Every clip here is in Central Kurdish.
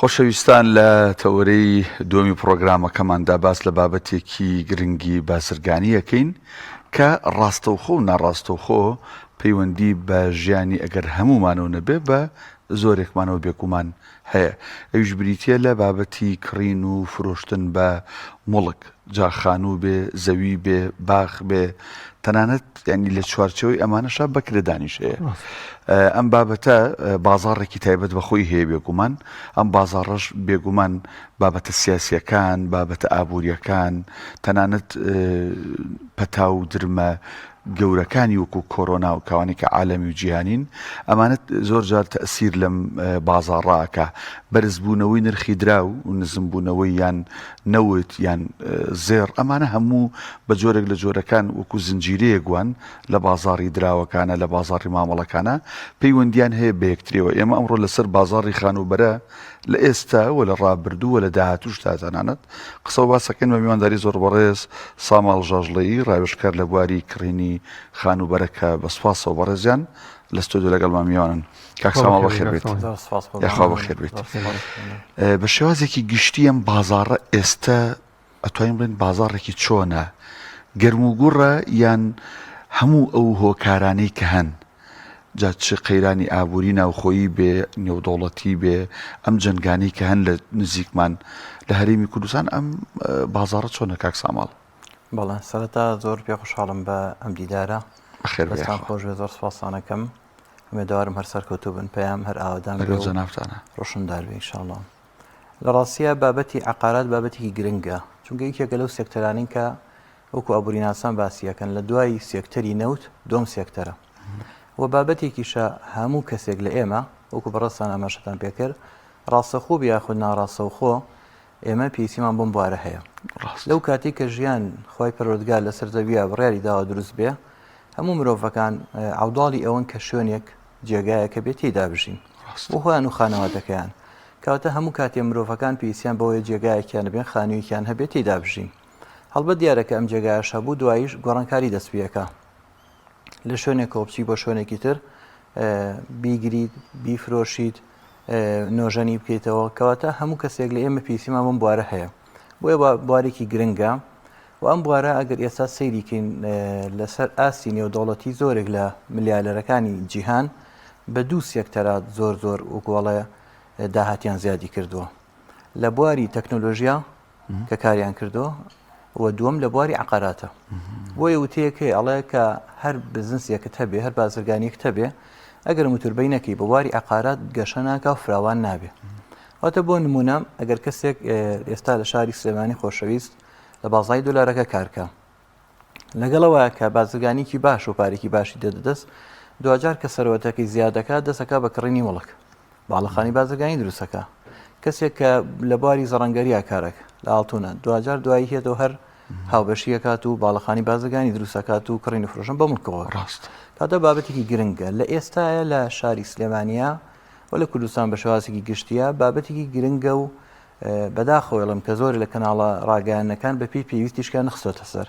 خۆشەویستان لە تەورەی دووەمی پرۆگرامەکەماندا باس لە بابەتێکی گرنگی بازرگانی یەکەین کە ڕاستەوخۆ و ناڕاستەوخۆ پەیوەندی بە ژیانی ئەگەر هەمومانەوە نەبێ بە زۆرێکمانەوە بێگومان هەیە. ئەویش بریتە لە بابەتی کڕین و فرۆشتن بە مڵک، جاخانوو بێ، زەوی بێ، باخ بێ، تەنانەت ینی لە چوارچەوەی ئەمانەشە بەکرددانیش هەیە. ئەم بابەتە بازاڕێکی تایبەت بەخۆی هەیە بێگومان. ئەم بازاڕەش بێگومان بابەتە سیاسیەکان، بابەتە ئابوووریەکان، تەنانەت پەتا و درمە گەورەکانی وەکو کۆرۆنا و کاوانی کە عالەمی و جیهانین ئەمانەت زۆر جار تەئسیر لەم بازاڕاکە. بەرزبوونەوەی نرخی دراو و نزمبوونەوەی یان نەوت یان زێڕ، ئەمانە هەموو بە جۆرێک لە جۆرەکان وەکو زنجیرەیەکوان لە بازاڕی دراوەکانە، لە بازاڕی مامەڵەکانە پەیوەندیان هەیە بە یەکترەوە. ئێمە ئەمڕۆ لەسەر بازاڕی خانوبەرە لە ئێستا و لە ڕابردوو و لە داهاتووش تا تەنانەت قسە و باسەکەن بە میوانداری زۆر بەڕێز ساماڵ ژاژڵەیی ڕاوێژکار لە بواری کڕینی خانوبەرەکە بە سوپاسەوە بەڕێزیان لە ستۆدیۆ لەگەڵمان میوانن. کاک ساماڵ بەخێر بێت. یاخوا بەخێر بێت. بە شێوازێکی گشتی ئەم بازاڕە ئێستا ئەتوانین بڵێن بازاڕێکی چۆنە؟ گەرموگوڕە یان هەموو ئەو هۆکارانەی کە هەن، جا چ قەیرانی ئابووری ناوخۆیی بێ، نێودەوڵەتی بێ، ئەم جەنگانەی کە هەن لە نزیکمان لە هەرێمی کوردستان، ئەم بازاڕە چۆنە کاک ساماڵ؟ بەڵێ سەرەتا زۆر پێ خوشحاڵم بە ئەم دیدارە. بەستان خۆش بێ، زۆر سوپاسانەکەم. ئومێدوارم هەر سەرکەوتوو بن، پێیام هەر ئاوادان جەنابتانە ڕۆشندار بێ ئینشاءڵڵا. لە ڕاستیە بابەتی عەقارات بابەتێکی گرنگە، چونکە یەکێکە لەو سێکتەرانین کە وەکو ئابووریناسان باسیەکەن لە دوای سێکتەری نەوت دووەم سێکتەرە و بابەتێکیشە هەموو کەسێک لە ئێمە وەکو بەڕێستان ئاماژەتان پێکرد ڕاستەخۆ یاخود ناڕاستەوخۆ ئێمە پێویستیمان بۆم بوارە هەیە. لەو کاتێک کە ژیان خۆی پەروەردگار لەسەر زەویە بڕیاری داوە دروست بێ، هەموو مرۆڤەکان عەوداڵی ئەوەن کە شوێنێک جێگایەکە بێت تێیدا بژین و خۆیان و خانەوادەکەیان. کەواتە هەموو کاتێ مرۆڤەکان پێویستیان بەوەیە جێگایەکیان بێن، خانوویەکیان هەبێت تێیدا بژین. هەڵبەت دیارەکە ئەم جێگایەش هەبوو، دواییش گۆڕانکاری دەستپێکە لە شوێنێک کۆپچی بۆ شوێنێکی تر بیگریت، بیفرۆشیت، نۆژەنی بکەیتەوە. کەواتە هەموو کەسێک لە ئێمە پێویستیمان بەم بوارە هەیە، بۆیە بوارێکی گرنگە و ئەم بوارە ئەگەر ئێستا سەیریکەین لەسەر ئاسی نێودەوڵەتی زۆرێک لە ملیارەرەکانی جیهان بە دوو سێکتەرە زۆر وەکوڵێ داهاتیان زیادی کردووە، لە بواری تەکنۆلۆژیا کە کاریان کردووە و دووەم لە بواری عەقاراتە. بۆیە وتەیەکەی ئەڵێ کە هەر بزنسێکت هەبێ، هەر بازرگانیەکت هەبێ، ئەگەر موتوربەی نەکەی بە بواری عەقارات گەشە ناکا و فراوان نابێ. واتە بۆ نمونە ئەگەر کەسێک ئێستا لە شاری سلێمانی خۆشەویست لە بازای دۆلارەکە کارکە، لەگەڵەوە کە بازرگانیکی باش و پارێکی باشی دەدەست، دوجار کە سەرەوەتەکەی زیادەکە دەسەکە بە کڕینی وڵک، باڵەخانی بازرگانی دروستەکە. کەسێک کە لە بواری زەڕەنگەریە کارەکە لە ئاڵتونە، دوجار دوایی هێتەوە هەر هاوبەشیەکات و باڵەخانی بازرگانی دروستەکات و کڕین و فرۆشن بە مڵکەوە. ڕاست کاتە بابەتێکی گرنگە لە ئێستاە لە شاری سلێمانیە و لە کوردستان بە شێوازێکی گشتیە بابەتێکی گرنگە و بەداخەوەڵم کە زۆر لە کەناڵە ڕاگەیانەکان بە پێی پێویستیشکە نەخستۆتە سەر.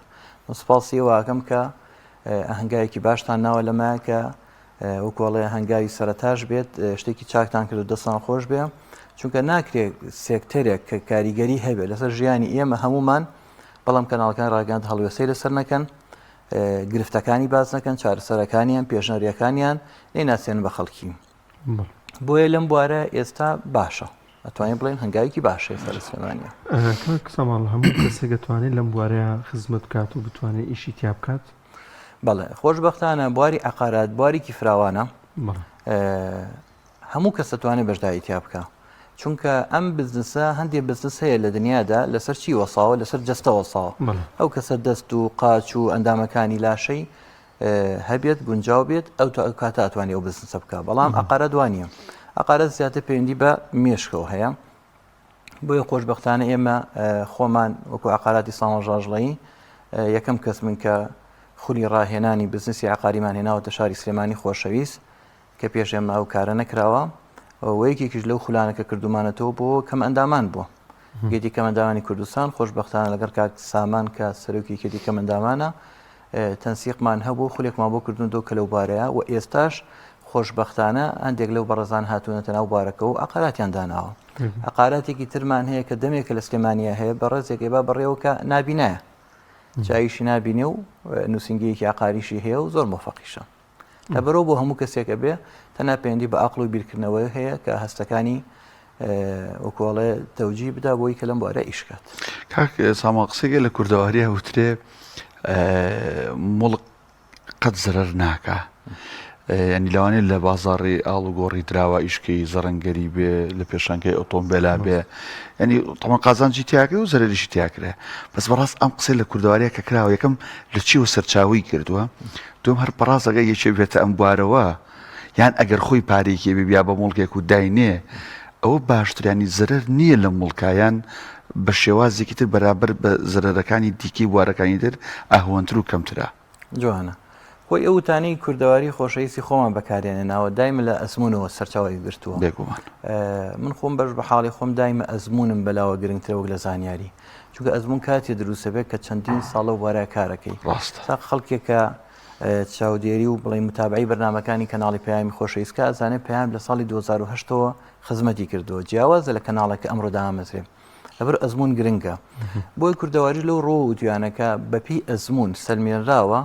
سوپاسی واکەم کە هەنگایەکی باشتان ناوە لەمایە کە وەکوڵێ هەنگاوی سەرەتاش بێت، شتێکی چاکتان کرد و دەستان خۆش بێ، چونکە ناکرێت سێکتەرێک کە کاریگەری هەبێت لەسەر ژیانی ئێمە هەمومان، بەڵام کەناڵەکان ڕاگەاند هەڵوێسەی لەسەر نەکەن، گرفتەکانی باز نەکەن، چارەسەرەکانیان پێشنەریەکانیان نەیناسێنن بە خەڵکی. بۆیە لەم بوارە ئێستا باشە، ئەتوانین بڵێن هەنگاوێکی باشە سەر سلێمانیە. ساماڵ هەموو کەسێک دەتوانێت لەم بوارەیە خزمەت بکات و بتوانێت ئیشی تیا بکات؟ بەڵێ خۆشبەختانە بواری عەقارات بوارێکی فراوانە، هەموو کەس دەتوانێت بەشداری تیا بکە، چونکە ئەم بزنسە هەندێک بزنس هەیە لە دنیادا لەسەر چی وەساوە، لەسەر جەستە وەساوە. ئەو کەسە دەست و قاچ و ئەندامەکانی لاشەی هەبێت گونجاو بێت، ئەو کاتە ئەتوانێت ئەو بزنسە بکە. بەڵام عەقارە دوانیە، عەقارە زیاتر پەیوەندی بە مێشکەوە هەیە. بۆیە خۆشبەختانە ئێمە خۆمان وەکو عەقاراتی ساماڵ ژاژڵەیی یەکەم کەس من کە خولی ڕاهێنانی بزنسی عەقاریمان هێناوەتە شاری سلێمانی خۆشەویست کە پێش ئێمە ئەو کارە نەکراوە و یەکێکیش لەو خولانەکە کردومانەتەوە بۆ کەم ئەندامان بووە. گێتی کەم ئەندامانی کوردستان خۆشبەختانە لەگەر کاک سامان کە سەرۆکی کێتی کەم ئەندامانە تەنسیقمان هەبوو، خولێکمان بۆ کردوونەوە کە لەو بارەیە و ئێستاش خۆشبەختانە هەندێک لەو بەڕێزان هاتوونەتە ناو بارەکە و عەقاراتیان داناوە. عقاراتێکی ترمان هەیە کە دەمێکە لە سلێمانیا هەیە بە ڕێزێکی با بەڕێوە کە نابینایە چاویشی نابینێ و نووسنگەیەکی عقاریشی هەیە و زۆر مۆفەقیشە لەبەرەوە بۆ هەموو کەسێکە بێ تەنها پەیوەندی بە عەقڵ و بیرکردنەوەی هەیە کە هەستەکانی وەکوڵێ تەوجی بدا بۆی کە لەم بوارە ئیشکات. کاک سامان قسەیەکە لە کوردەواریە وترێ مڵک قەت زەرەر ناکە. ینی لەوانەیە لە بازاڕی ئاڵ و گۆڕی دراوە ئیشکەی زەڕەنگەری بێ لە پێشانکەی ئۆتۆمبیلا بێ ینی تەمان قازانجی تیاکرێ و زەرریشی تیاکرێ بەس بەڕاست ئەم قسەی لە کوردەواریە کە کراوە یەکەم لە چیوە سەرچاوی کردووە دوم هەر بەڕاست ئەگە یەکێ بێتە ئەم بوارەوە یان ئەگەر خۆی پارێکی بیا بە مڵکێک و داینێ ئەوە باشترانی زەرەر نییە لە مڵکایان بە شێوازێکی تر بەرابەر بە زەرەرەکانی دیکەی بوارەکانی تر ئاهوەنتر و کەمترە. جوانە خۆی ئەوتانی کوردەواری خۆشەویستی خۆمان بەکارێنێناوە دایمە لە ئەزمونەوە سەرچاوی گرتووە بێگومان من خۆم بەش بە حاڵی خۆم دایمە ئەزمونم بەلاوە گرنگترە وەک لە زانیاری چونکە ئەزمون کاتێ دروستە بێت کە چەندین ساڵە وارە کارەکەی ڕاستە خەڵکێکە چاودێری و بڵێ متابعی بەرنامەکانی کەناڵی پەیامی خۆشەویستکە ئەزانێت پەیام لە ساڵی 2008ەوە خزمەتی کردووە جیاوازە لە کەناڵەکە ئەمڕۆ دامەزرێ لەبەر ئەزمون گرنگە بۆی کوردەواری لەو ڕۆ وتیانەکە بەپی ئەزمون سەلمێنراوە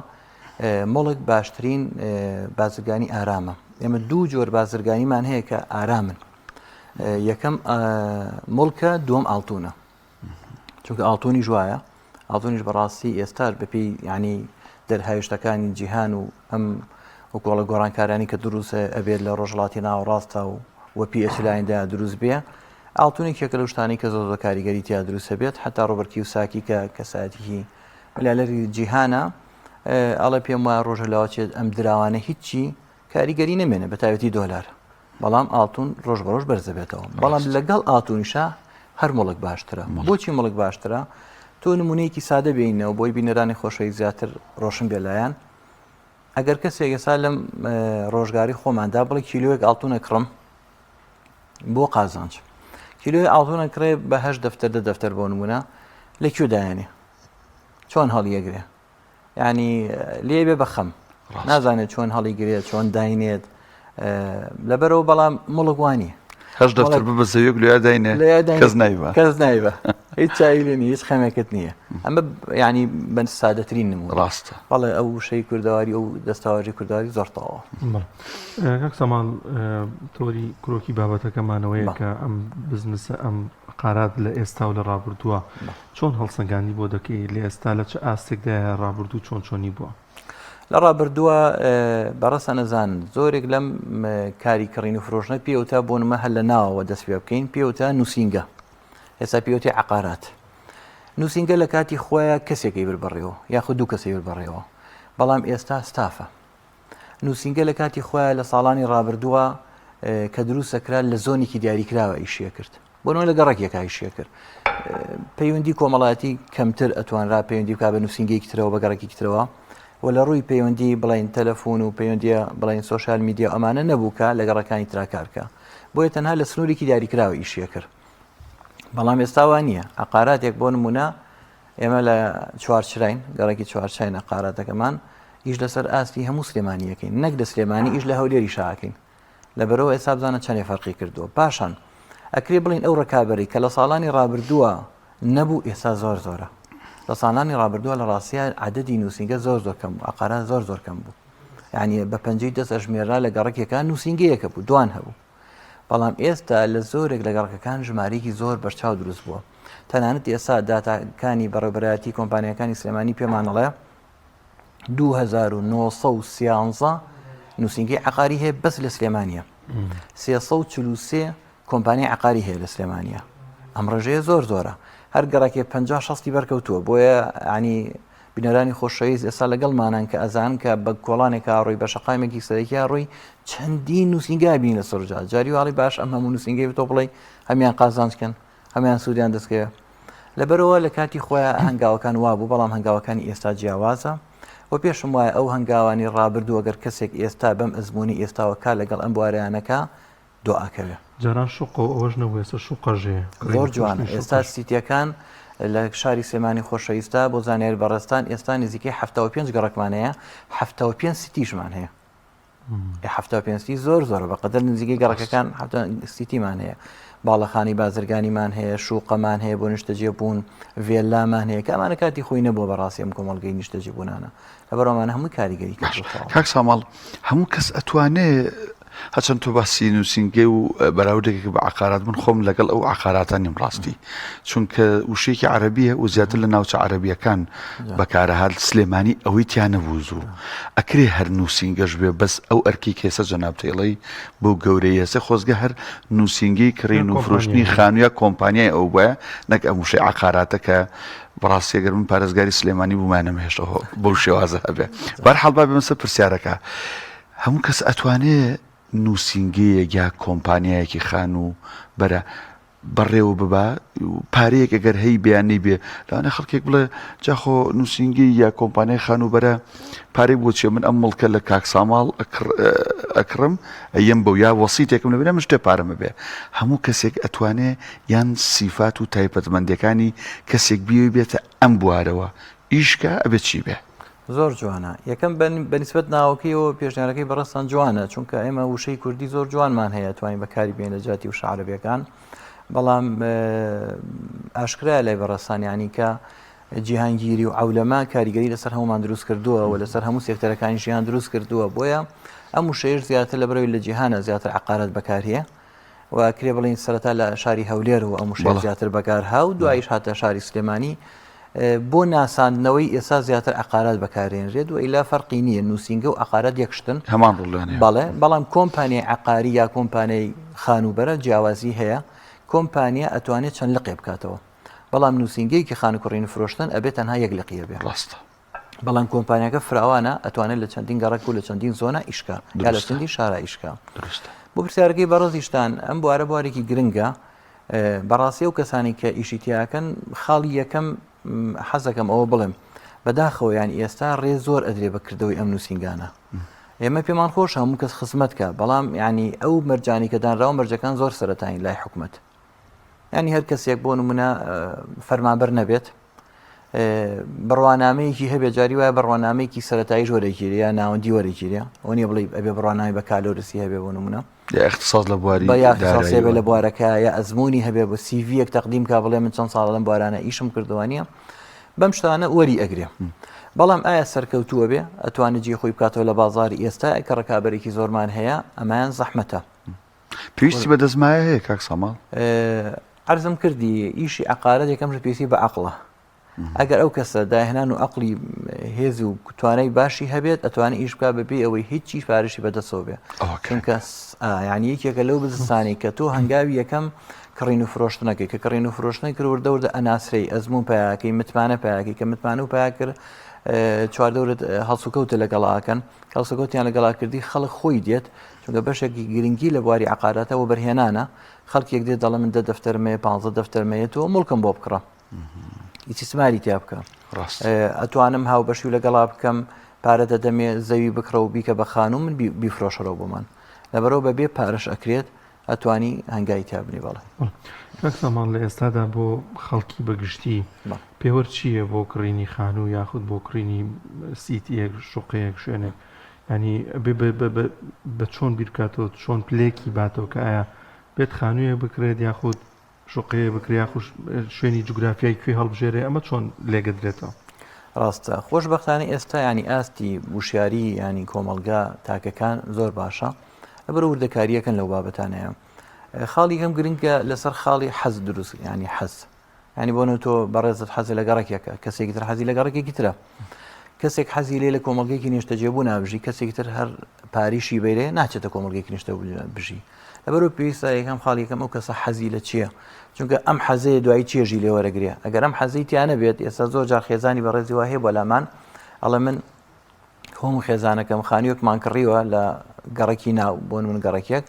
مڵک باشترین بازرگانی ئارامە ئێمە دوو جۆر بازرگانیمان هەیە کە ئارامن یەکەم مڵکە دووەم ئاڵتونە چونکە ئاڵتونی ژوایە ئاڵتونیش بەڕاستی ئێستاش بەپی ینی دەرهاوێشتەکانی جیهان و ئەم وەکوڵە گۆڕانکارانی کە دروستە ئەبێت لە ڕۆژهڵاتی ناوەڕاستە و وەپی ئەچلایەندا دروست بێ ئاڵتونی کێکە لە شتانی کە زۆر کاریگەری تیا دروستە بێت حتا ڕۆبەر کیوساکی کە کەساتیکی مەلالەری جیهانە ئەڵێ پێم وایە ڕۆژە لاوەچێت ئەم دراوانە هیچی کاریگەری نەمێنە بە تایبەتی دۆلار بەڵام ئاڵتون ڕۆژ بە ڕۆژ بەرزەبێتەوە بەڵام لەگەڵ ئاڵتونیشە هەر مڵک باشترە بۆچی مڵک باشترە تۆ نمونەیەکی سادە بینەوە بۆی بینەرانی خۆشەوی زیاتر ڕۆشن بێلایەن ئەگەر کەسێک ئێستا لەم ڕۆژگاری خۆماندا بڵێ کیلۆیەک ئاڵتونە کڕم بۆ قازانج کیلۆی ئاڵتونە کڕێ بە 8 دەفتەر دە دەفتەر بۆ نمونە لەکوێ دایانێ چۆن هەڵیەگرێ ینی لێ بێ بەخەم نازانێت چۆن هەڵیگرێت چۆن داینێت لەبەرەوە بەڵام مڵک وانی 8 دەفتەر ببەزەوێک لێ داینێ کەس نایبە کەس نایبە هیچ چاوی لێ نیە هیچ خەمێکت نییە ئەمە ینی بە سادەترین نمونە ڕاستە بەڵێ ئەو شەی کوردەواری ئەو دەستاوەری کوردەواری زۆر تەواوە کاک سامان تۆری کۆکی بابەتەکەمانەوەیە کە ئەم بزنسە ئەم قارات لە ئێستا و لە ڕابردووە چۆن هەڵسەنگانی بۆ دەکەی لە ئێستا لە چه ئاستێکدا ڕابردوو چۆنی بووە لە ڕابردووە بەڕەسە نەزان زۆرێک لەم کاری کڕین و فرۆشنە پێوتە بۆ نمە هەل لە ناوەوە دەست پێ بکەین پێوتە نووسینگە ئێستا پێوتی عقارات نووسینگە لە کاتی خۆیان کەسێکی بربڕێەوە یاخود دوو کەسی بربڕێەوە بەڵام ئێستا ستافە نووسینگە لە کاتی خۆیان لە ساڵانی ڕابردووە کە دروستەکرا لە زۆنێکی دیاریکراوە ئیشیە کرد بۆنەوە لە گەڕێکێکە ئیشیە کرد پەیوەندی کۆمەڵاتی کەمتر ئەتوانرا پەیوەندی بکا بە نووسینگەیەکی ترەوە بە گەڕێکی ترەوە و لە ڕووی پەیوەندی بڵین تەلەفۆن و پەیوەندیە بڵین سۆشال میدیا ئەمانە نەبووکە لە گەڕەکانی تراکارکە بۆیە تەنها لە سنوورێکی دیاریکراوە ئیشیە کرد بەڵام ئێستاوان نییە عقاراتێک بۆ نمونە ئێمە لە چوارچراین گەڕێکی چوارچین عقاراتەکەمان ئیش لەسەر ئاستی هەموو سلێمانیەکەین نەک لە سلێمانی ئیش لە هەولێری شاکەین لەبەرەوە ئێستا بزانە چەندێ فەرقی کردووە پاشان ئەکرێ بڵین ئەو ڕکابەری کە لە ساڵانی ڕابردووە نەبوو ئێستا زۆرە لە ساڵانی ڕابردووە لە ڕاستیە عەدەدی نووسینگە زۆر کەم بوو عقارات زۆر کەم بوو یعنی بە پەنجەی دەست ئەژمێرا لە گەڕێکەکان نووسینگەیەکە بوو دوان هەبوو بەڵام ئێستا لە زۆرێک لە گەڕەکەکان ژمارەیەکی زۆر بەرچاو دروست بووە تەنانەت ئێستا داتاکانی بەڕێوەبەرایەتی کۆمپانیەکانی سلێمانی پێمانەڵێ 2913 نووسینگەی عقاری هەیە بەس لە سلێمانیە 343 کۆمپانیای عقاری هەیە لە سلێمانیە ئەم ڕێژەیە زۆرە هەر گەڕێکی 50-60 بەرکەوتووە بۆیە ینی بینەرانی خۆشەویست ئێستا لەگەڵمانان کە ئەزان کە بە کۆڵانێکە ڕووی بە شەقامێکی سەرەکییا ڕووی چەندین نووسینگای بین لە سەرجات جاری واڵی باش ئەم هەموو نووسینگەی تۆ بڵێ هەمیان قازانجکەن هەمیان سوودیان دەستکەوێ لەبەرەوە لە کاتی خۆیان هەنگاوەکان وابوو بەڵام هەنگاوەکانی ئێستا جیاوازە و پێشم وایە ئەو هەنگاوانی ڕابردوو ئەگەر کەسێک ئێستا بەم ئەزمموی ئێستاوە کا لەگەڵ ئەم بوارەیانەکە دۆعاکەوێ جاران شوق ئەوەش نەبووێستا شوقەژێ زۆر جوانە ئێستا سیتیەکان لە شاری سلێمانی خۆشەویستە بۆ زانیاری بەڕێستان ئێستا نزیکەی 75 گەڕەکمانەیە 75 سیتیشمان هەیە 75 زۆر بەقەدەر نزیکەی گەڕەکەکان سیتیمان هەیە باڵەخانی بازرگانیمان هەیە، شوقەمان هەیە بۆ نیشتەجێبوون، ڤێلامان هەیە کە ئەمانە کاتی خۆی نەبووە بەڕاستی ئەم کۆمەڵگەی نیشتەجێبوونانە لەبەرەوەمانە هەمووی کاریگەری کردووە. کاک ساماڵ هەموو کەس ئەتوانێت هەچەند تۆ باسی نووسینگە و بەراودێک بە عقارات من خۆم لەگەڵ ئەو عقاراتانیم ڕاستی چونکە وشەیەکی عەرەبیە و زیاتر لە ناوچە عەرەبیەکان بەکارەهات سلێمانی ئەوەی تیان نەبوو زوو ئەکرێ هەر نووسینگەش بێ بەس ئەو ئەرکی کێسە جەنابتێڵەی بۆ گەورەی هێسە خۆزگە هەر نووسینگەی کڕین و فرۆشتنی خانوویە کۆمپانیای ئەو بە نەک ئەم وشەی عقاراتە کە بەڕاستیەگەر من پارێزگاری سلێمانی بوومانە هێشتەوە بەو شێوازە هەبێ بەرحاڵ با بێمەسە پرسیارەکە هەموو کەس ئەتوانێت نووسینگەیەک یا کۆمپانیایەکی خان و بەرە بەڕێوە ببا پارەیەک ئەگەر هەی بەیانی بێ لەوانە خەڵکێک بڵێ جاخۆ نووسینگی یا کۆمپانیای خان و بەرە پارەی بۆچێ من ئەم مڵکە لە کاک ساماڵ ئەکڕم ئەیەم بەو یا وەسیتێکم لەبێنە من شتێ پارەمە بێ هەموو کەسێک ئەتوانێ یان سیفات و تایبەتمەندەکانی کەسێک بیوی بێتە ئەم بوارەوە ئیشکە ئەبێت چی بێ زۆر جوانە یەکەم بەنسبەت ناوەکەیەوە پێشنیارەکەی بەڕستان جوانە چونکە ئێمە وشەی کوردی زۆر جوانمان هەیە توانین بەکاری بێن لە جاتی وشە عەرەبیەکان بەڵام ئاشکرایە لای بەڕستانیانی کە جیهانگیری و عەولەما کاریگەری لەسەر هەمومان دروست کردووە و لەسەر هەموو سێکتەرەکانی ژیان دروست کردووە بۆیە ئەم وشەیەش زیاتر لە بەرەوەی لە جیهانە زیاتر عقارەت بەکارهەیە و کرێ بڵین سەرەتا لە شاری هەولێر و ئەم وشەیە زیاتر بەکار هاو دوایش هاتە شاری سلێمانی بۆ ناساندنەوەی ئێستا زیاتر عقارات بەکارێنرێت و ئیلا فەرقی نییە نووسینگە و عقارات یەکشتن هەمان ڕڵێنێ بەڵێ بەڵام کۆمپانیای عقاری یا کۆمپانیای خانوبەرە جیاوازی هەیە کۆمپانیا ئەتوانێت چەند لقێ بکاتەوە بەڵام نووسینگەیەکی خان و کوڕین فرۆشتن ئەبێت تەنها یەک لقیە بێ ڕاستە بەڵام کۆمپانیاکە فراوانە ئەتوانێت لە چەندین گەڕک و لە چەندین زۆنە ئیشکا یا لە چەندین شارە ئیشکا بۆ پرسیارەکەی بەڕێزیشتان ئەم بوارە بوارێکی گرنگە بەڕاستی و کەسانی کە ئیشی تیاکەن خاڵی یەکەم حەزەکەم ئەوە بڵێم بەداخەوە یان ئێستا ڕێ زۆر ئەدرێ بەکردەوەی ئەم نووسینگانە ئێمە پێمان خۆش هەموو کەس خزمەتکە بەڵام ینی ئەو مەرجانی کە دانراوە مەرجەکان زۆر سەرەتایی لای حکومەت ینی هەر کەسێک بۆ نمونە فەرمانبەر نەبێت بڕوانامەیەکی هەبێت جاری وایە بڕوانامەیەکی سەرەتایی وەرەگیری یا ناوەندی وەرەگیریە ئەو نیە بڵێ ئەبێ بڕوانامی بە کالۆرسی هەبێ بۆ نمونە اختصاص لە بواری بە یاختصاصێ بێ لە بوارەکە یا ئەزمموی هەبێ بۆ سیڤیەک تەقدیم کا بڵێ من چەند ساڵ لەم بوارانە ئیشم کردوانە بەم شتانە وەری ئەگرێ بەڵام ئایا سەرکەوتووە بێ ئەتوانێت جێ خۆی بکاتەوە لە بازاری ئێستا کە ڕکابەرێکی زۆرمان هەیە ئەمایان زەحمەتە پێویستی بە دەزمایە هەیە کاک ساماڵ عەرزم کردی ئیشی عقارەت یەکەم پێویستی بە عەقڵە ئەگەر ئەو کەسە داهێنان و عەقڵی هێز و توانای باشی هەبێت ئەتوانێت ئیش بکات بەبێ ئەوەی هیچی پارەشی بەدەستەوە بێ چونکە یعنی یەکێکە لەو بزستانی کە تۆ هەنگاوی یەکەم کڕین و فرۆشتنەکەی کە کڕین و فرۆشتنەی کردوردەوردە ئەناسرەی ئەزمون پیاکەی متمانە پیاکەی کە متمانە و پیا کرد چواردەورت هەڵسوکەوتە لەگەڵاکەن هەڵسوکەوتیان لەگەڵاکردی خەڵک خۆی دێت چونکە بەشێکی گرنگی لە بواری عقاراتەوە بەرهێنانە خەڵکێک دێت دەڵێ من 10 دەفتەرمێ 15 دەفتەرمەیەتەوە مڵکم بۆ بکڕە هیچ سماری تیا بکە ئەتوانم هاوبەشی و لەگەڵا بکەم پارە دەدەمێ زەوی بکڕە و بیکە بە خانوو من بیفرۆشەرەوە بۆمان لەبەرەوە بەبێ پارەش ئەکرێت ئەتوانی هەنگای تابنی بەڵێ کاک سامان لە ئێستادا بۆ خەڵکی بەگشتی پێوە چییە بۆ کڕینی خانوو یاخود بۆ کڕینی سیتیەک شوقەیەک شوێنێک ینی بە چۆن بیرکاتەوە چۆن پلێکی باتەوە کە ئایا بێت خانوویە بکرێت یاخود شوقەیە بکریا شوێنی جوگرافیای کوێ هەڵبژێرێ ئەمە چۆن لێگەدرێتەوە ڕاستە خۆشبەختانە ئێستا ینی ئاستی وشیاری ینی کۆمەلگا تاکەکان زۆر باشە لەبەر وردەکاریەکەن لەو بابەتانەیە خاڵی هەم گرنگە لەسەر خاڵی حەز دروست ینی حەز ینی بۆنە تۆ بەڕێزت حەزی لە گەڕێکێکە کەسێکی تر حەزی لە گەڕێکێکی ترە کەسێک حەزی لێ لە کۆمەلگەیەکی نیشتەجێبوو نابژی کەسێکی تر هەر پاریشی بێرێ ناچێتە کۆمەلگەیەکی نیشتە بژی لەبەرەوە پێویستە یەکەم خاڵی یەکەم ئەو کەسە حەزی لە چییە چونکە ئەم حەزەیە دوای چێژی لێ وەرەگرێ ئەگەر ئەم حەزەی تیانە بێت ئێستا زۆر جار خێزانی بەڕێزی وا هەیە بۆ لامان ئەڵێ من هەموو خێزانەکەم خانوویەکمان کڕیوە لە گەڕێکی ناو بۆ من گەڕێکێک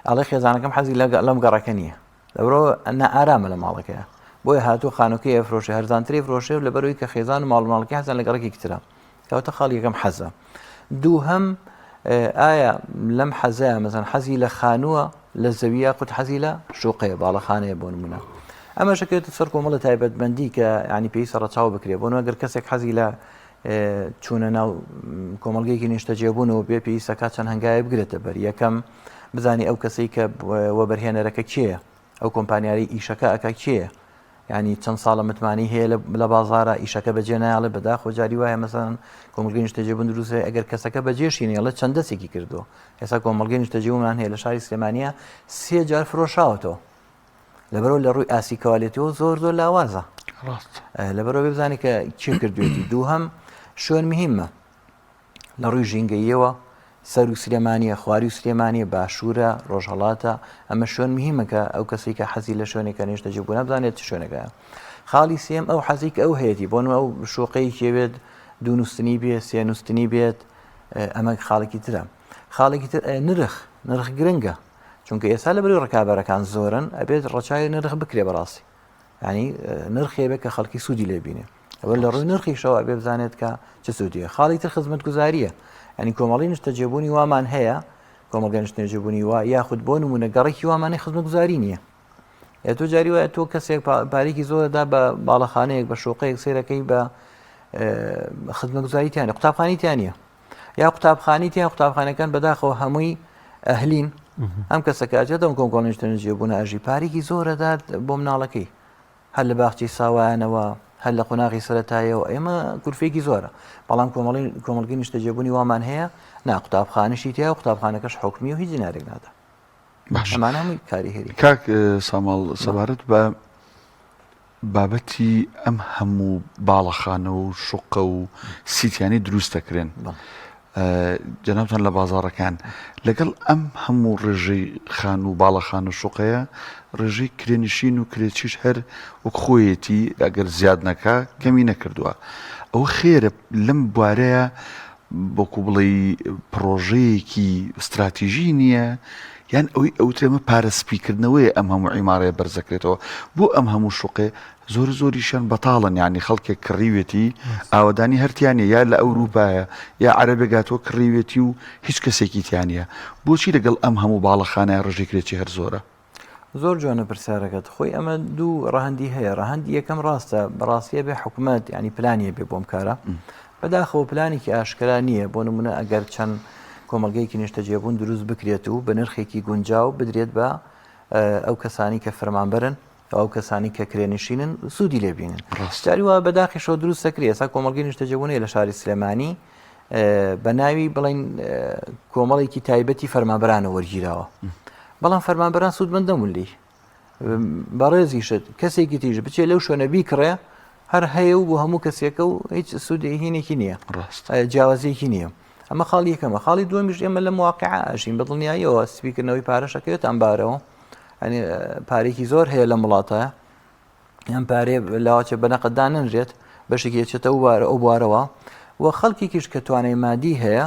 ئەڵێ خێزانەکەم حەزی لەم گەڕەکە نییە لەبەرەوە ئارامە لە ماڵەکەیە بۆیە هاتووە خانووکەی ئەفرۆشێ هەرزانتری فرۆشێ لەبەرەوەی کە خێزان و ماڵماڵەکەی حەزان لە گەڕێکی ترە کەواتە خاڵی یەکەم حەزە دووهەم ئایا لەم حەزەیە مەسەن حەزی لە خانووە لە زەویە قوت حەزی لە شوقەیە باڵەخانەیە بۆ نمونە ئەمە شکێت سەر کۆمەڵە تایبەتمەندی کە ینی پێویستە ڕەچاو بکرێ بۆ ئەگەر کەسێک حەزی لە چوونە ناو کۆمەڵگەیەکی نیشتەجێبوونەوە بێ پێویستە کات چەند هەنگایە بگرێتە بەر یەکەم بزانی ئەو کەسەی کە وەبەرهێنەرەکە کێیە ئەو کۆمپانیایی ئیشەکە ئەکا کێیە ینی چەند ساڵە متمانی هەیە لە بازارە ئیشەکە بەجێ نایڵێ بەداخۆ جاری وایە مەسەن کۆمەلگەی نیشتەجێبوون دروستە ئەگەر کەسەکە بەجێشینێڵە چەند دەستێکی کردو ئێستا کۆمەلگەی نیشتەجێبوومان هەیە لە شاری سلێمانیە 3 جار فرۆشاوەتەوە لەبەرەوە لە ڕووی ئاسیکەوالێتەوە زۆر لاوازە لەبەرەوە بزانێت کە چی کردوێتی دووهەم شوێن مهمە لە ڕووی ژینگەیەوە سەر و سلێمانیە خواری و سلێمانیە باشوورە ڕۆژهەڵاتە ئەمە شوێن مهمە کە ئەو کەسی کە حەزی لە شوێنێکە نیشتەجێبوون بزانێت شوێنەکە خاڵی سێم ئەو حەزی کە ئەو هەیەی بۆن ئەو شوقەی کێوێت دوو نووسنی بێت سێ نووسنی بێت ئەمە خاڵێکی ترە خاڵێکی تر نرخ گرنگە چونکە ئێستا لە بەروی ڕکابەرەکان زۆرن ئەبێت ڕەچاوی نرخ بکرێ بەڕاستی ینی نرخێ بێت کە خەڵکی سوودی لێ بینێ ئەوە لە ڕووی نرخیشەوە ئەبێ بزانێت کە چ سوودیە خاڵی تر خزمەت گوزاریە ینی کۆمەڵی نیشتەجێبوونی وامان هەیە کۆمەلگەی نیشتەجێبوونی وا یاخود بۆ نمونە گەڕێکی وامانەی خزمەت گوزاری نییە تۆ جاری وایە تۆ کەسێک پارێکی زۆردا بە باڵەخانەیەک بە شوقەیەک سیرەکەی بە خزمەت گوزاریتیانە قوتابخانیتیانە یا قوتابخانیتیان قوتابخانەکان بەداخەوە هەمووی ئەهلین ئەم کەسەکەجێتەوە کۆمەڵگەی نیشتەجێبوون ئاژی پارێکی زۆرەدات بۆ مناڵەکەی هەر لە باخچی ساوایانەوە هەر لە قۆناغی سەرەتایەوە ئێمە کورفێکی زۆرە بەڵام کۆمەلگەی نیشتەجێبوونی وامان هەیە نا قوتابخانەشی تیا و قوتابخانەکەش حکمی و هیچ جنارێک نادا ئەمانە هەمووی کاری هێری کاک ساماڵ سەبارەت بە بابەتی ئەم هەموو باڵەخانە و شوقە و سیتیانی دروستەکرێن جەنابتان لە بازاڕەکان لەگەڵ ئەم هەموو ڕێژەی خان و باڵەخان و شوقەیە ڕێژەی کرێنشین و کرێچیش هەر وەک خۆیەتی ئەگەر زیاد نەکا کەمی نەکردووە ئەوە خێرە لەم بوارەیە بۆکو بڵێ پرۆژەیەکی استراتیژی نییە یان ئەوەی ئەوترێمە پارەسپیکردنەوەی ئەم هەموو عیمارەیە بەرزەکرێتەوە بۆ ئەم هەموو شوقێ زۆریشان بەتاڵن ینی خەڵکێک کڕیوێتی ئاوەدانی هەرتیانە یا لە ئەوروپایە یا عەرەبێگاتۆ کڕیوێتی و هیچ کەسێکی تیانە بۆچی لەگەڵ ئەم هەموو باڵەخانەیە ڕژەی کرێکی هەر زۆرە زۆر جوانە پرسیارەکەت خۆی ئەمە دوو ڕەهەندی هەیە ڕەهەندی یەکەم ڕاستە بەڕاستیە بێ حکوومەت ینی پلانیە بێ بۆم کارە بەداخەوە پلانێکی ئاشکرا نییە بۆ نمونە ئەگەر چەند کۆمەلگەیەکی نیشتەجێبوون دروست بکرێت و بە نرخێکی گونجاو بدرێت بە ئەو کەسانی کە فەرمانبەرن ئەو کەسانی کە کرێنشینن سوودی لێبینن جاری وە بەداخیشەوە دروست دەکرێت ئێستا کۆمەلگەی نیشتەجێبوونی لە شاری سلێمانی بە ناوی بڵین کۆمەڵێکی تایبەتی فەرمانبەرانە وەرگیراوە بەڵام فەرمانبەران سوودمەندە مولی بەڕێزیشت کەسێکی تیژ بچێت لەو شوێنە بیکڕێ هەر هەیە و بۆ هەموو کەسێکە و هیچ سوودهینێکی نییە جیاوازەیەکی نییە ئەمە خاڵی یەکەمە خاڵی دووەمیش ئێمە لە مواقع ئاژین بەدڵنیاییەوە سپیکردنەوەی پارەشەکەوێت ئەمبارەوە ئەنی پارێکی زۆر هەیە لە وڵاتە ئەم پارێ لاواچە بەنەقەتدا ننرێت بەشێکی چێتە ئەو بوارەوە و خەڵکیش کە توانای مادی هەیە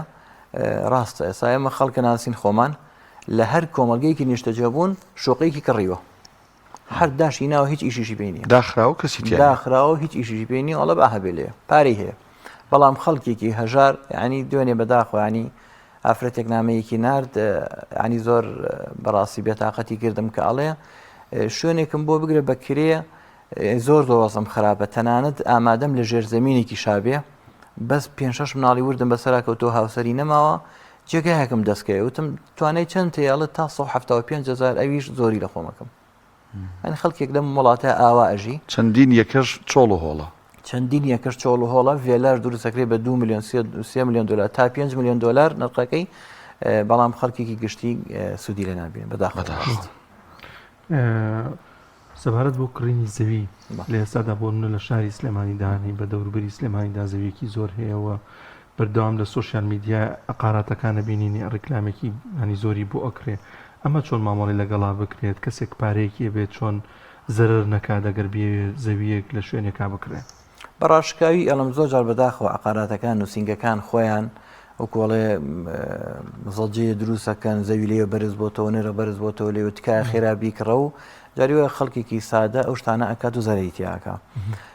ڕاستە ئێستا ئێمە خەڵکە ناسین خۆمان لە هەر کۆمەلگەیەکی نیشتەجێبوون شوقەیەکی کڕیوە هەر داشی ناوە هیچ ئیشیشی پێی نییە داخراوە کەسی داخراوە هیچ ئیشیشی پێی نییە ئەڵە بە هەبێ لێ پارەی هەیە بەڵام خەڵکێکی هەژار ینی دوێنێ بەداخۆیانی ئافرەتێک نامەیەکی نرد ینی زۆر بەڕاستی بێتاقەتی کردم کە ئەڵێ شوێنێکم بۆ بگرە بە کرێ زۆر دۆوەزم خراپە تەنانەت ئامادەم لە ژێرزەمینێکی شابێ بەس 5-6 مناڵی وردم بەسەراکەوتۆ هاوسەری نەماوە جێگایەکەم دەستکەی وتم توانای چەند تێڵە تا 175,000 ئەویش زۆری لە خۆمەکەم ئەنی خەڵکێک لەم وڵاتە ئاوا ئەژی چەندین یەکەش چۆڵ و هۆڵە چەندین یەکەش چۆڵ و هۆڵە ڤێلار دروستەکرێت بە 2 میلیۆن 3 میلیۆن دلار تا 5 میلیۆن دلار نرخەکەی بەڵام خەڵکێکی گشتی سوودی لە نابێن بەداخەوە سەبارەت بۆ کڕینی زەوی لە ئێستادا بۆ منە لە شاری سلێمانی داهانی بە دەوروبەری سلێمانیدا زەویەکی زۆر هەیەەوە بەردەوام لە سۆشیال میدیا ئەقاراتەکانە بینینی ڕێکلامێکی هەنی زۆری بۆ ئەکرێ ئەمە چۆن مامەڵی لەگەڵا بکرێت کەسێک پارەیەکی بێت چۆن زەرر نەکات دەگەر بێ زەویەک لە شوێنێکا بکرێت بەڕاشکاوی ئەڵم زۆر جار بەداخەوە عقاراتەکان و سینگەکان خۆیان وەکوڵێ زەڵجەیە دروستەکەن زەوی لێ بەرز بۆتەوە نێرە بەرز بۆتەوە لێ تکای خێرابی کڕە و جاریوە خەڵکێکی سادە ئەو شتانە ئەکات و زەرەیتیاکە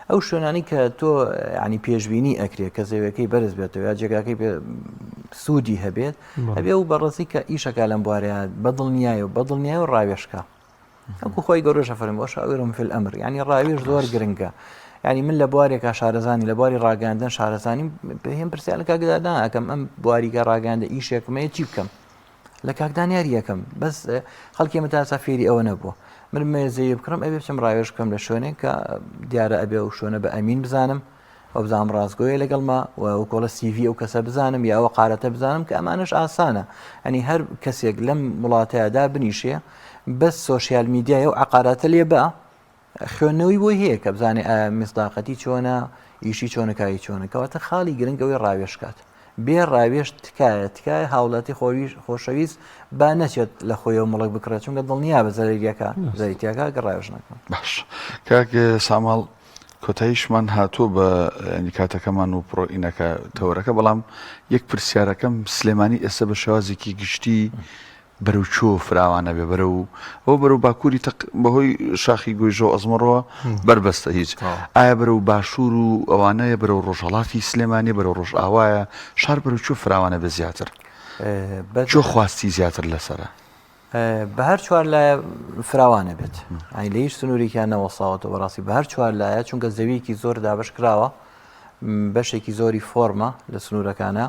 ئەو شوێنانی کە تۆ ینی پێشبینی ئەکرێت کە زەویەکەی بەرز بێتەوە یا جێگاکەی سوودی هەبێت هەبێ و بەڕاستی کە ئیشەکە لەم بوارەیە بەدڵنیایە و بەدڵنیای و ڕاوێشکە ئەوکو خۆی گەورەشە فەرمی بۆ شاویرم فی الئەمر ینی ڕاوێش زۆر گرنگە ینی من لە بوارێکە شارەزانی لە بواری ڕاگەاندن شارەزانی پێم پرسیار لە کاکدادا ئەەکەم ئەم بواریگە ڕاگەاندە ئیشێکمەیە چی بکەم لە کاکدان یاری یەکەم بەس خەڵکی مەتاسە فێری ئەوە نەبووە من مێزەیە بکڕم ئەبێ بچم ڕاوێژ بکەم لە شوێنێک کە دیارە ئەبێ و شوێنە بە ئەمین بزانم ئەو بزانم ڕاستگۆیە لەگەڵما و کۆڵە سیڤی ئەو کەسە بزانم یا ئەوە قارەتە بزانم کە ئەمانش ئاسانە ئەنی هەر کەسێک لەم وڵاتەیەدا بنیشێ بەس سۆشیال میدیای و عقاراتە لێ بە خوێندنەوەی بۆی هەیە کە بزانێ میسداقەتی چۆنە ئیشی چۆنەکایی چۆنە کەواتە خاڵی گرنگەوەی ڕاوێژکات بێ ڕاوێژ تکایە هاوڵاتی خۆشەویست با نەچێت لە خۆیەوە مڵک بکرێت چونکە دڵنیا بە زەریەکە زەریتیاکە گە ڕاوێژ نەکەن. باش کاک ساماڵ کۆتاییشمان هاتووە بە ینی کاتەکەمان و پرۆئینەکە تەوەرەکە بەڵام یەک پرسیارەکەم سلێمانی ئێستا بە شێوازێکی گشتی بەرەو چۆ فراوانە بێ ئەو بەرەو باکووری بەهۆی شاخی گوێژۆ ئەزمەڕەوە بربەستە هیچ ئایا بەرەو باشوور و ئەوانەیە بەرەو ڕۆژهەڵاتی سلێمانی بەرەو ڕۆژ ئاوایە شار بەرەو چۆ فراوانە بە زیاتر چۆ خواستی زیاتر لەسرە بە هەر چوار لایە فراوانە بێت ئەی لە هیچ سنوورێکیان نەوەساوەتەوە بەڕاستی بە هەر چوار لایە چونکە زەویەکی زۆر دابش کراوە بەشێکی زۆری فۆرمە لە سنوورەکانە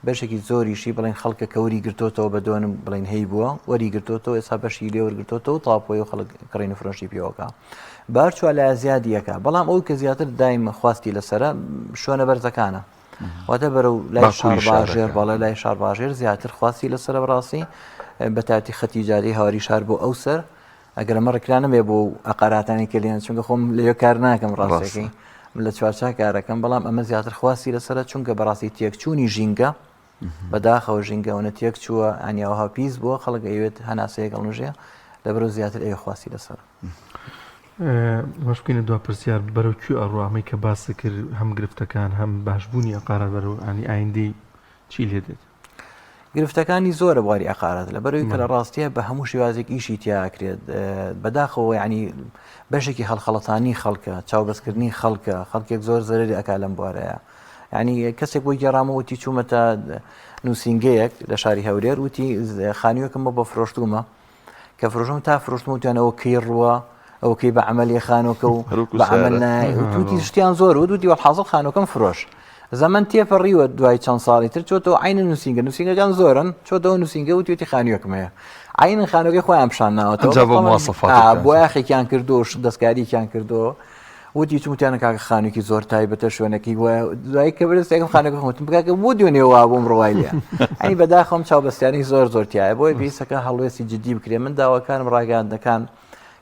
بەشێکی زۆریشی بڵین خەڵکە کە وەری گرتوتەوە بە دوێنم بڵین هەی بووە وەری گرتوتەوە ئێستا بەشی لێ وەرگرتوتەوە و تاپۆی و خەڵک کڕین و فرۆشی پێوەکە بە هەر چوار لایە زیادیەکە بەڵام ئەو کە زیاتر دایم خواستی لەسرە شوێنە بەرزەکانە واتە بەرەو لای شار باژێر بەڵێ لای شار باژێر زیاتر خواستی لەسرە بەڕاستی بە تاتی خەتی جاری هاواری شار بۆ ئەو سەر ئەگەر ئەمە ڕێکلانەمێ بۆ ئەقاراتانی کلێن چونکە خۆم لێ کار ناکەم ڕاستەکەی لە چوارچا کارەکەم بەڵام ئەمە زیاتر خواستی لەسرە چونکە بەڕاستی تێکچوونی ژینگە بەداخەوە ژینگەونە تێک چووە ئەنیاوەها پیس بووە خەڵک ئەوێت هەناسەیە گەڵنوژەیە لەبەرەوە زیاتر ئەوێ خواستی لەسەر باشکەینە دوا پرسیار بەرەو کوێ ئەڕوامی کە باسی کرد هەم گرفتەکان هەم باشبوونی ئەقارات بەرەو ئەنی ئایندەی چی لێ دێت گرفتەکانی زۆرە بواری ئەقارات لە بەرەوەی کە لە ڕاستیە بە هەموو شێوازێک ئیشی تیاکرێت بەداخەوە ینی بەشێکی هەڵخەڵەتانی خەڵکە چاوبەستکردنی خەڵکێک زۆر زەرری ئەکا لەم بوارەیە ینی کەسێک بۆی گەڕامەوەتی چوومەتە نووسنگەیەک لە شاری هەورێر وتی خانوویەکەمە بە فرۆشتومە کە فرۆشم تا فرۆشتم وتیانەوە کەی ڕووە ئەوکەی بە عملی خانۆکە و بە عمل توتی شتیان زۆر و دوتی وەحاضر خانۆکەم فرۆش زەمن تێپەڕیوە دوای چەند ساڵی تر چۆتەوە عینە نووسنگەکان زۆرن چۆتەوە نووسنگە و توێتی خانوویەکمەیە عینە خانۆکەی خۆیان پیشان ناوەتەوە بۆ یاخێکیان کردو دەستکارییان کردەوە وتی چوتیانە کاکە خانوویکی زۆر تایبەتە شوێنەکەی وایە دوای کە بەرزێکم خانەکە خۆتم بکاکە بۆ دوێنێەوە بۆم ڕوای لێ ئەنی بەداخەم چاوبەستیانی زۆر تایە بۆی پێویستەکە هەڵوێستی جدی بکرێ من داواکانم ڕاگەاندەکان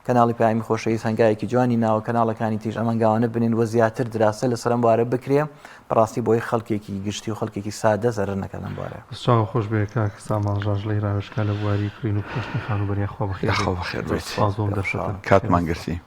کەناڵی پایمی خۆشەویست هەنگایەکی جوانی ناوە کەناڵەکانی تیژ ئەمەنگاوانە بنین وە زیاتر دراسە لەسەرم بوارە بکرێ بەڕاستی بۆی خەڵکێکی گشتی و خەڵکێکی سادە زەرر نەکە لەم بوارە چاو خۆش بێ کاک سامان ژاژ لەی ڕاوێژکە لە بواری کڕین و پشتی خانوبەری خۆ بەخێر کاتمان گرتی